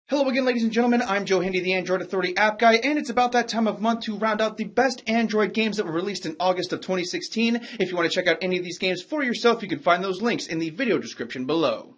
Hello again, ladies and gentlemen. I'm Joe Handy, the Android Authority app guy, and it's about that time of month to round out the best Android games that were released in August of 2016. If you want to check out any of these games for yourself, you can find those links in the video description below.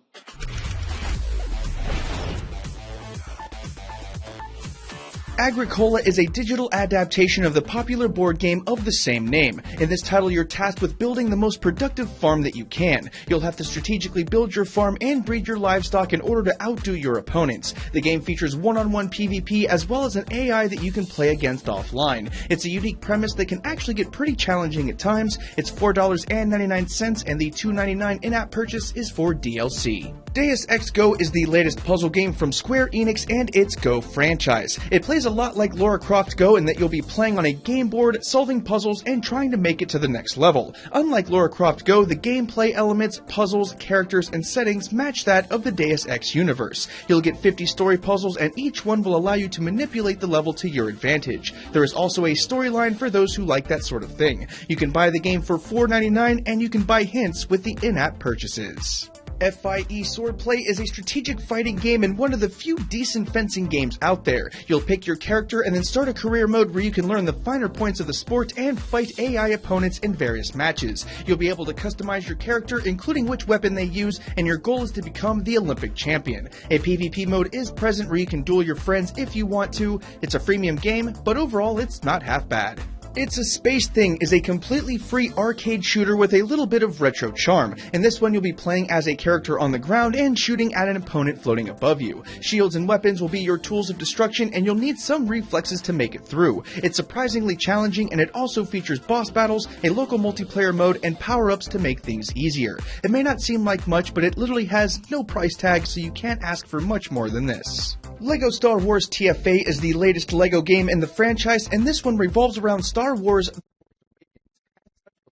Agricola is a digital adaptation of the popular board game of the same name. In this title, you're tasked with building the most productive farm that you can. You'll have to strategically build your farm and breed your livestock in order to outdo your opponents. The game features one-on-one PvP as well as an AI that you can play against offline. It's a unique premise that can actually get pretty challenging at times. It's $4.99 and the $2.99 in-app purchase is for DLC. Deus Ex Go is the latest puzzle game from Square Enix and its Go franchise. It plays a lot like Lara Croft Go in that you'll be playing on a game board, solving puzzles, and trying to make it to the next level. Unlike Lara Croft Go, the gameplay elements, puzzles, characters, and settings match that of the Deus Ex universe. You'll get 50 story puzzles, and each one will allow you to manipulate the level to your advantage. There is also a storyline for those who like that sort of thing. You can buy the game for $4.99, and you can buy hints with the in-app purchases. FIE Swordplay is a strategic fighting game and one of the few decent fencing games out there. You'll pick your character and then start a career mode where you can learn the finer points of the sport and fight AI opponents in various matches. You'll be able to customize your character, including which weapon they use, and your goal is to become the Olympic champion. A PvP mode is present where you can duel your friends if you want to. It's a freemium game, but overall it's not half bad. It's a Space Thing is a completely free arcade shooter with a little bit of retro charm. In this one you'll be playing as a character on the ground and shooting at an opponent floating above you. Shields and weapons will be your tools of destruction and you'll need some reflexes to make it through. It's surprisingly challenging and it also features boss battles, a local multiplayer mode, and power-ups to make things easier. It may not seem like much, but it literally has no price tag, so you can't ask for much more than this. LEGO Star Wars TFA is the latest LEGO game in the franchise, and this one revolves around Star Wars.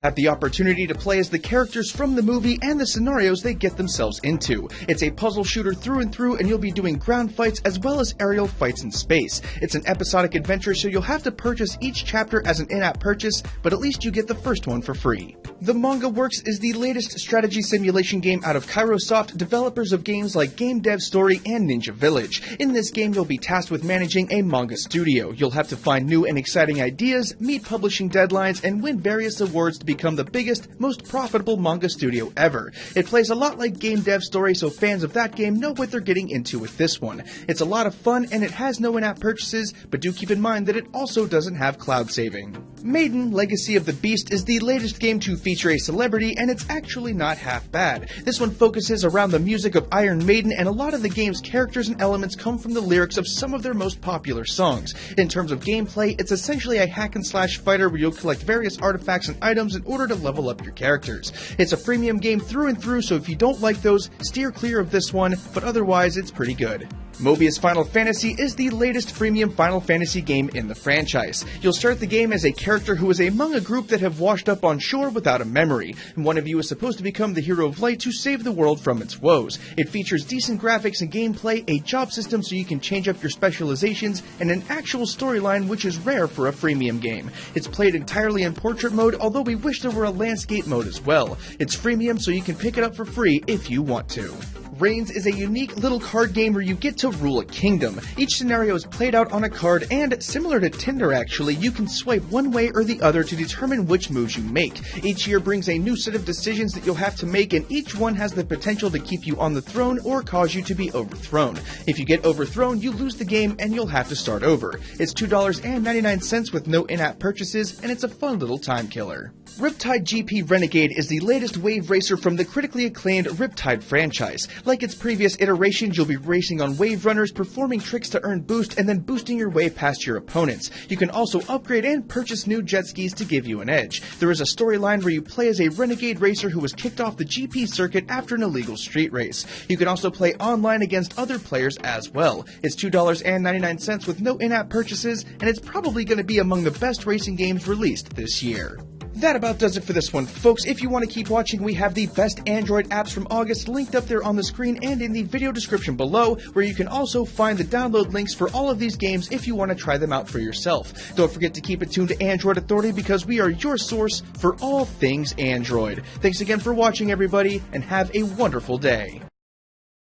Have the opportunity to play as the characters from the movie and the scenarios they get themselves into. It's a puzzle shooter through and through, and you'll be doing ground fights as well as aerial fights in space. It's an episodic adventure, so you'll have to purchase each chapter as an in-app purchase, but at least you get the first one for free. The Manga Works is the latest strategy simulation game out of Kairosoft, developers of games like Game Dev Story and Ninja Village. In this game, you'll be tasked with managing a manga studio. You'll have to find new and exciting ideas, meet publishing deadlines, and win various awards to become the biggest, most profitable manga studio ever. It plays a lot like Game Dev Story, so fans of that game know what they're getting into with this one. It's a lot of fun, and it has no in-app purchases, but do keep in mind that it also doesn't have cloud saving. Maiden Legacy of the Beast is the latest game to feature a celebrity, and it's actually not half bad. This one focuses around the music of Iron Maiden, and a lot of the game's characters and elements come from the lyrics of some of their most popular songs. In terms of gameplay, it's essentially a hack-and-slash fighter where you'll collect various artifacts and items in order to level up your characters. It's a freemium game through and through, so if you don't like those, steer clear of this one, but otherwise it's pretty good. Mobius Final Fantasy is the latest freemium Final Fantasy game in the franchise. You'll start the game as a character who is among a group that have washed up on shore without a memory, and one of you is supposed to become the hero of light to save the world from its woes. It features decent graphics and gameplay, a job system so you can change up your specializations, and an actual storyline which is rare for a freemium game. It's played entirely in portrait mode, although we wish there were a landscape mode as well. It's freemium so you can pick it up for free if you want to. Reigns is a unique little card game where you get to rule a kingdom. Each scenario is played out on a card, and similar to Tinder actually, you can swipe one way or the other to determine which moves you make. Each year brings a new set of decisions that you'll have to make, and each one has the potential to keep you on the throne or cause you to be overthrown. If you get overthrown, you lose the game and you'll have to start over. It's $2.99 with no in-app purchases, and it's a fun little time killer. Riptide GP Renegade is the latest wave racer from the critically acclaimed Riptide franchise. Like its previous iterations, you'll be racing on wave runners, performing tricks to earn boost, and then boosting your way past your opponents. You can also upgrade and purchase new jet skis to give you an edge. There is a storyline where you play as a renegade racer who was kicked off the GP circuit after an illegal street race. You can also play online against other players as well. It's $2.99 with no in-app purchases, and it's probably going to be among the best racing games released this year. That about does it for this one, folks. If you want to keep watching, we have the best Android apps from August linked up there on the screen and in the video description below, where you can also find the download links for all of these games if you want to try them out for yourself. Don't forget to keep it tuned to Android Authority because we are your source for all things Android. Thanks again for watching, everybody, and have a wonderful day.